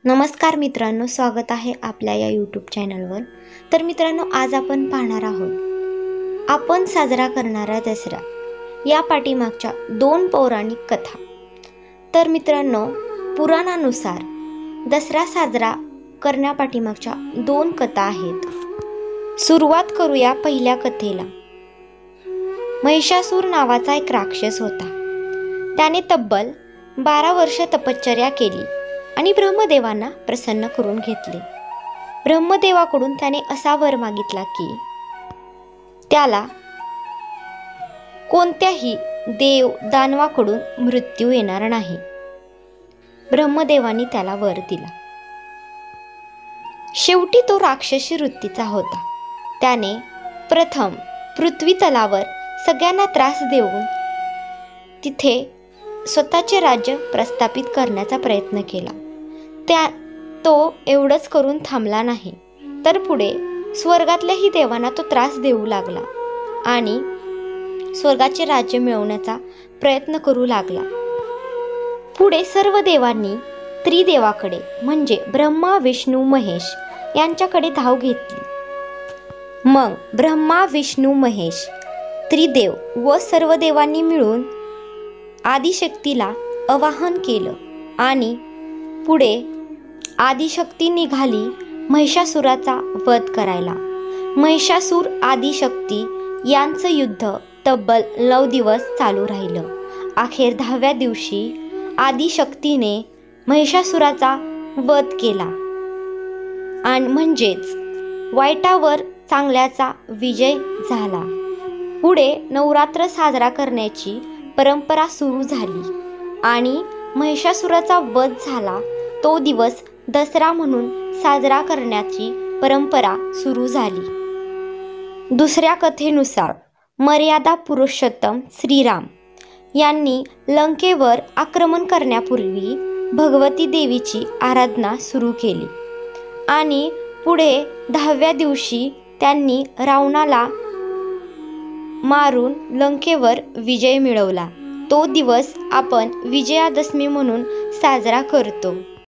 नमस्कार मित्रांनो, स्वागत आहे आपल्या या यूट्यूब चॅनलवर। तर मित्रांनो, आज आपण पाहणार आहोत आपण साजरा करणारा दसरा या पाठीमागच्या दोन पौराणिक कथा। तर मित्रांनो, पुराणानुसार दसरा साजरा करण्यापाठीमागच्या दोन कथा आहेत। सुरुवात करूया पहिल्या कथेला। महिषासूर नावाचा एक राक्षस होता। त्याने तब्बल 12 वर्ष तपश्चर्या केली आणि ब्रह्मदेवांना प्रसन्न करून घेतले। ब्रह्मदेवाकडून त्याने असा वर मागितला की त्याला कोणत्याही देव दानवाकडून मृत्यू येणार नाही। ब्रह्मदेवांनी त्याला वर दिला। शेवटी तो राक्षसी वृत्तीचा होता। त्याने प्रथम पृथ्वी तलावर सगळ्यांना त्रास देऊन तिथे स्वतःचे राज्य प्रस्थापित करण्याचा प्रयत्न केला। तो एवढंच करून थांबला नाही, तर पुढे स्वर्गातल्याही देवांना तो त्रास देऊ लागला आणि स्वर्गाचे राज्य मिळवण्याचा प्रयत्न करू लागला। पुढे सर्व देवांनी त्रिदेवाकडे म्हणजे ब्रह्मा विष्णू महेश यांच्याकडे धाव घेतली। मग ब्रह्मा विष्णू महेश त्रिदेव व सर्व देवांनी मिळून आदिशक्तीला आवाहन केलं आणि पुढे आदिशक्ती निघाली महिषासुराचा वध करायला। महिषासूर आदिशक्ती यांचं युद्ध तब्बल 9 दिवस चालू राहिलं। अखेर 10व्या दिवशी आदिशक्तीने महिषासुराचा वध केला आणि म्हणजेच वाईटावर चांगल्याचा विजय झाला। पुढे नवरात्र साजरा करण्याची परंपरा सुरू झाली आणि महिषासुराचा वध झाला तो दिवस दसरा म्हणून साजरा करण्याची परंपरा सुरू झाली। दुसऱ्या कथेनुसार मर्यादा पुरुषोत्तम श्रीराम यांनी लंकेवर आक्रमण करण्यापूर्वी भगवती देवीची आराधना सुरू केली आणि पुढे 10व्या दिवशी त्यांनी रावणाला मारून लंकेवर विजय मिळवला। तो दिवस आपण विजयादशमी म्हणून साजरा करतो।